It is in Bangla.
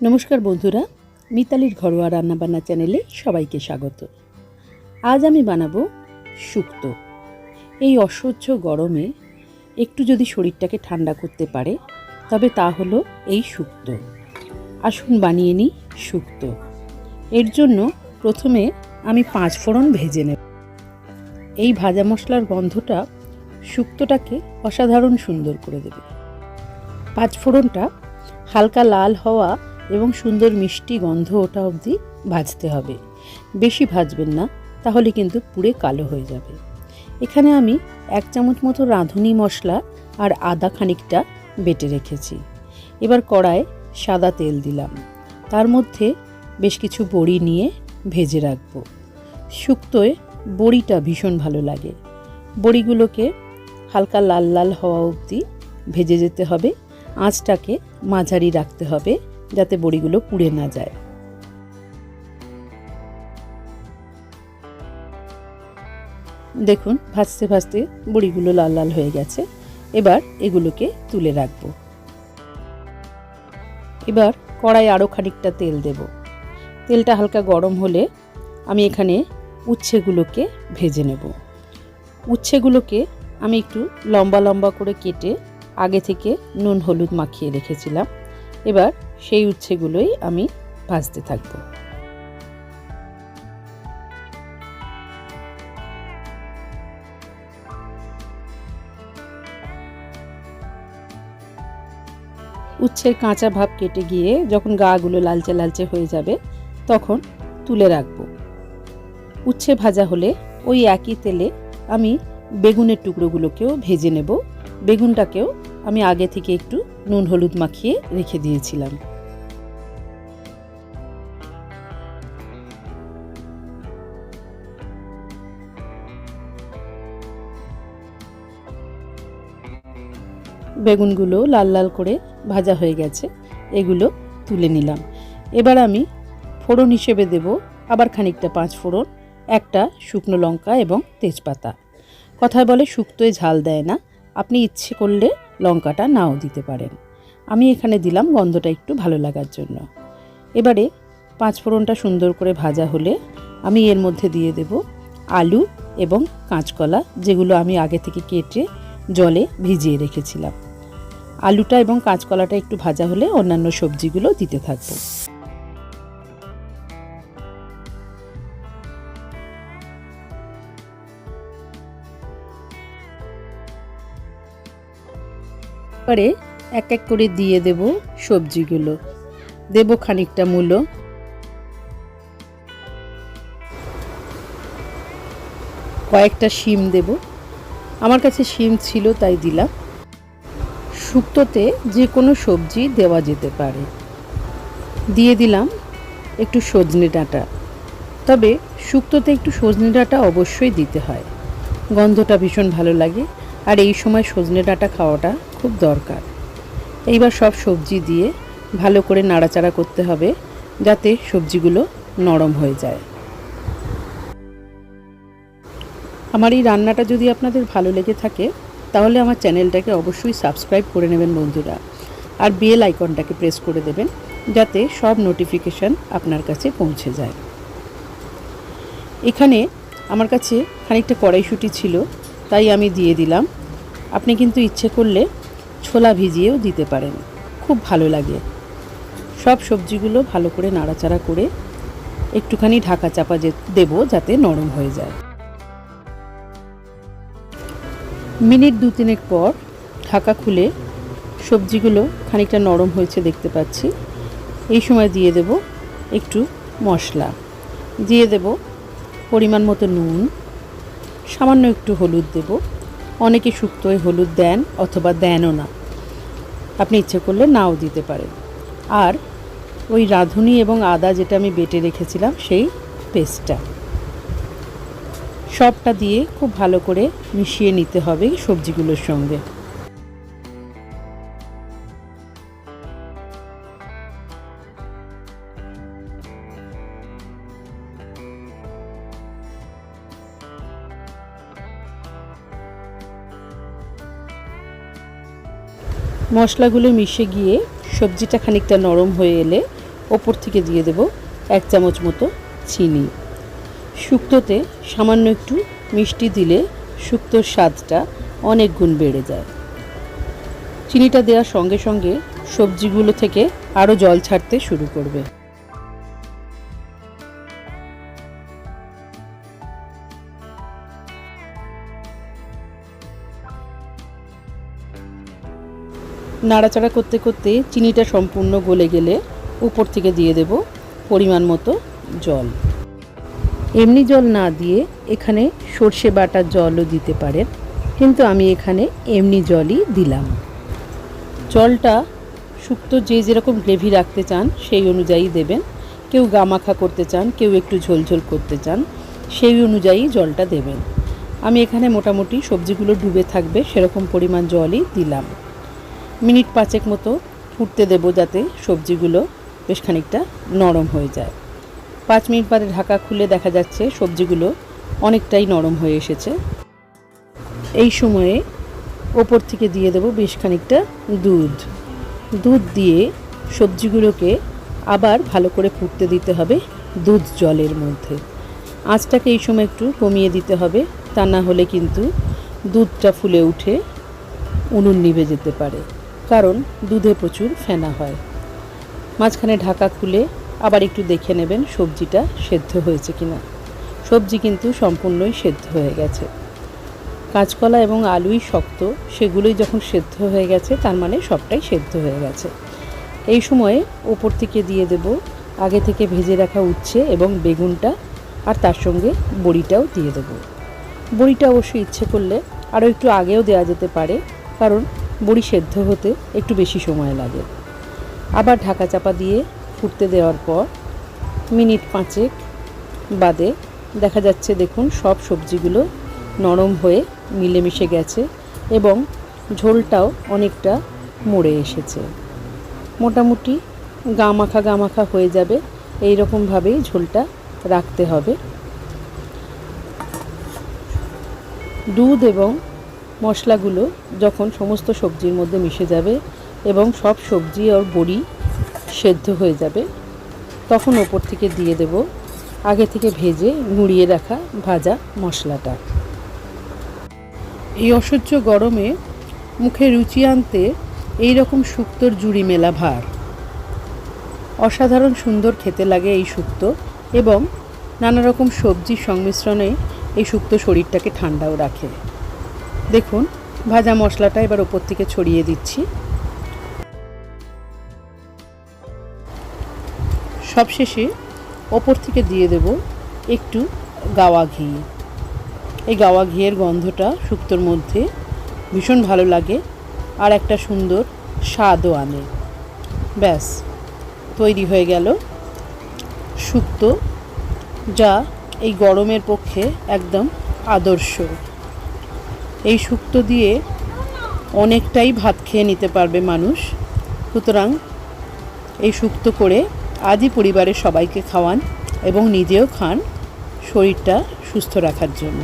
নমস্কার বন্ধুরা, মিতালির ঘরোয়া রান্নাবান্না চ্যানেলে সবাইকে স্বাগত। আজ আমি বানাবো শুক্তো। এই অসহ্য গরমে একটু যদি শরীরটাকে ঠান্ডা করতে পারে তবে তা হলো এই শুক্তো। আসুন বানিয়ে নিই শুক্তো। এর জন্য প্রথমে আমি 5 ফোড়ন ভেজে নেব। এই ভাজা মশলার গন্ধটা শুক্তোটাকে অসাধারণ সুন্দর করে দেবে। 5 ফোড়নটা হালকা লাল হওয়া এবং সুন্দর মিষ্টি গন্ধ ওঠা অবধি ভাজতে হবে। বেশি ভাজবেন না, তাহলে কিন্তু পুড়ে কালো হয়ে যাবে। এখানে আমি 1 চামচ মতো রাঁধুনি মশলা আর আদা খানিকটা বেটে রেখেছি। এবার কড়ায় সাদা তেল দিলাম, তার মধ্যে বেশ কিছু বড়ি নিয়ে ভেজে রাখবো। শুক্তোয় বড়িটা ভীষণ ভালো লাগে। বড়িগুলোকে হালকা লাল লাল হওয়া অবধি ভেজে যেতে হবে। আঁচটাকে মাঝারি রাখতে হবে যাতে বড়িগুলো পুড়ে না যায়। দেখুন ভাজতে ভাজতে বড়িগুলো লাল লাল হয়ে গেছে। এবার এগুলোকে তুলে রাখবো। এবার কড়াই আরও খানিকটা তেল দেব। তেলটা হালকা গরম হলে আমি এখানে উচ্ছেগুলোকে ভেজে নেব। উচ্ছেগুলোকে আমি একটু লম্বা লম্বা করে কেটে আগে থেকে নুন হলুদ মাখিয়ে রেখেছিলাম। এবার সেই উচ্ছেগুলোই আমি ভাজতে থাকব। উচ্ছের কাঁচা ভাব কেটে গিয়ে যখন গাগুলো লালচে লালচে হয়ে যাবে তখন তুলে রাখব। উচ্ছে ভাজা হলে ওই একই তেলে আমি বেগুনের টুকরোগুলোকেও ভেজে নেব। বেগুনটাকেও আমি আগে থেকে একটু নুন হলুদ মাখিয়ে রেখে দিয়েছিলাম। বেগুনগুলো লাল লাল করে ভাজা হয়ে গেছে, এগুলো তুলে নিলাম। এবার আমি ফোড়ন হিসেবে দেব আবার খানিকটা 5 ফোড়ন, একটা শুকনো লঙ্কা এবং তেজপাতা। কথায় বলে শুক্তোয় ঝাল দেয় না, আপনি ইচ্ছে করলে লঙ্কাটা নাও দিতে পারেন। আমি এখানে দিলাম গন্ধটা একটু ভালো লাগার জন্য। এবারে 5 ফোড়নটা সুন্দর করে ভাজা হলে আমি এর মধ্যে দিয়ে দেব আলু এবং কাঁচকলা, যেগুলো আমি আগে থেকে কেটে জলে ভিজিয়ে রেখেছিলাম। আলুটা এবং কাঁচকলাটা একটু ভাজা হলে অন্যান্য সবজিগুলো দিতে থাকবো। এবারে এক এক করে দিয়ে দেব সবজিগুলো। দেব খানিকটা মূলো, কয়েকটা শিম দেব। আমার কাছে শিম ছিল তাই দিলাম। শুক্তোতে যে কোনো সবজি দেওয়া যেতে পারে। দিয়ে দিলাম একটু সজনে ডাঁটা, তবে শুক্তোতে একটু সজনে ডাঁটা অবশ্যই দিতে হয়, গন্ধটা ভীষণ ভালো লাগে আর এই সময় সজনে ডাঁটা খাওয়াটা খুব দরকার। এইবার সব সবজি দিয়ে ভালো করে নাড়াচাড়া করতে হবে যাতে সবজিগুলো নরম হয়ে যায়। আমার এই রান্নাটা যদি আপনাদের ভালো লেগে থাকে তাহলে আমার চ্যানেলটাকে অবশ্যই সাবস্ক্রাইব করে নেবেন বন্ধুরা, আর বেল আইকনটাকে প্রেস করে দেবেন যাতে সব নোটিফিকেশান আপনার কাছে পৌঁছে যায়। এখানে আমার কাছে খানিকটা কড়াইশুঁটি ছিল তাই আমি দিয়ে দিলাম। আপনি কিন্তু ইচ্ছে করলে ছোলা ভিজিয়েও দিতে পারেন, খুব ভালো লাগে। সব সবজিগুলো ভালো করে নাড়াচাড়া করে একটুখানি ঢাকা চাপা দেব যাতে নরম হয়ে যায়। মিনিট 2-3 পর ঢাকা খুলে সবজিগুলো খানিকটা নরম হয়েছে দেখতে পাচ্ছি। এই সময় দিয়ে দেব একটু মশলা, দিয়ে দেব পরিমাণ মতো নুন, সামান্য একটু হলুদ দেব। অনেকে শুক্তোয় হলুদ দেন অথবা দেনও না, আপনি ইচ্ছে করলে নাও দিতে পারেন। আর ওই রাঁধুনি এবং আদা যেটা আমি বেটে রেখেছিলাম সেই পেস্টটা, সবটা দিয়ে খুব ভালো করে মিশিয়ে নিতে হবে সবজিগুলোর সঙ্গে। মশলাগুলো মিশে গিয়ে সবজিটা খানিকটা নরম হয়ে এলে ওপর থেকে দিয়ে দেব 1 চামচ মতো চিনি। শুক্তোতে সামান্য একটু মিষ্টি দিলে শুক্তোর স্বাদটা অনেক গুণ বেড়ে যায়। চিনিটা দেওয়ার সঙ্গে সঙ্গে সবজিগুলো থেকে আরও জল ছাড়তে শুরু করবে। নাড়াচাড়া করতে করতে চিনিটা সম্পূর্ণ গলে গেলে উপর থেকে দিয়ে দেব পরিমাণ মতো জল। এমনি জল না দিয়ে এখানে সর্ষে বাটার জলও দিতে পারেন, কিন্তু আমি এখানে এমনি জলই দিলাম। জলটা শুক্তো যে যেরকম গ্রেভি রাখতে চান সেই অনুযায়ী দেবেন। কেউ গামাখা করতে চান, কেউ একটু ঝোলঝোল করতে চান, সেই অনুযায়ী জলটা দেবেন। আমি এখানে মোটামুটি সবজিগুলো ডুবে থাকবে সেরকম পরিমাণ জলই দিলাম। মিনিট 5 মতো ফুটতে দেব যাতে সবজিগুলো বেশ খানিকটা নরম হয়ে যায়। 5 মিনিট বাদে ঢাকা খুলে দেখা যাচ্ছে সবজিগুলো অনেকটাই নরম হয়ে এসেছে। এই সময়ে ওপর থেকে দিয়ে দেব বেশ খানিকটা দুধ দিয়ে সবজিগুলোকে আবার ভালো করে ফুটতে দিতে হবে দুধ জলের মধ্যে। আঁচটাকে এই সময় একটু কমিয়ে দিতে হবে, তা না হলে কিন্তু দুধটা ফুলে উঠে উনুন নিভে যেতে পারে, কারণ দুধে প্রচুর ফেনা হয়। মাঝখানে ঢাকা খুলে আবার একটু দেখে নেবেন সবজিটা সেদ্ধ হয়েছে কিনা। সবজি কিন্তু সম্পূর্ণই সেদ্ধ হয়ে গেছে। কাঁচকলা এবং আলুই শক্ত, সেগুলোই যখন সেদ্ধ হয়ে গেছে তার মানে সবটাই সেদ্ধ হয়ে গেছে। এই সময়ে ওপর থেকে দিয়ে দেব আগে থেকে ভেজে রাখা উচ্ছে এবং বেগুনটা, আর তার সঙ্গে বড়িটাও দিয়ে দেব। বড়িটা অবশ্যই ইচ্ছে করলে আরও একটু আগেও দেওয়া যেতে পারে, কারণ বড়ি সেদ্ধ হতে একটু বেশি সময় লাগে। আবার ঢাকা চাপা দিয়ে ফুটতে দেওয়ার পর মিনিট 5 বাদে দেখা যাচ্ছে দেখুন সব সবজিগুলো নরম হয়ে মিলেমিশে গেছে এবং ঝোলটাও অনেকটা মরে এসেছে। মোটামুটি গামাখা হয়ে যাবে, এই রকমভাবেই ঝোলটা রাখতে হবে। দুধ এবং মশলাগুলো যখন সমস্ত সবজির মধ্যে মিশে যাবে এবং সব সবজি আর বড়ি সেদ্ধ হয়ে যাবে, তখন ওপর থেকে দিয়ে দেব আগে থেকে ভেজে গুঁড়িয়ে রাখা ভাজা মশলাটা। এই অসহ্য গরমে মুখে রুচি আনতে এই রকম শুক্তোর জুড়ি মেলা ভার। অসাধারণ সুন্দর খেতে লাগে এই শুক্তো, এবং নানা রকম সবজির সংমিশ্রণে এই শুক্তো শরীরটাকে ঠান্ডাও রাখে। দেখুন ভাজা মশলাটা এবার ওপর থেকে ছড়িয়ে দিচ্ছি। সবশেষে ওপর থেকে দিয়ে দেব একটু গাওয়া ঘি। এই গাওয়া ঘিয়ের গন্ধটা শুক্তোর মধ্যে ভীষণ ভালো লাগে আর একটা সুন্দর স্বাদও আনে। ব্যাস তৈরি হয়ে গেল শুক্তো, যা এই গরমের পক্ষে একদম আদর্শ। এই শুক্তো দিয়ে অনেকটাই ভাত খেয়ে নিতে পারবে মানুষ। সুতরাং এই শুক্তো করে আজই পরিবারের সবাইকে খাওয়ান এবং নিজেও খান শরীরটা সুস্থ রাখার জন্য।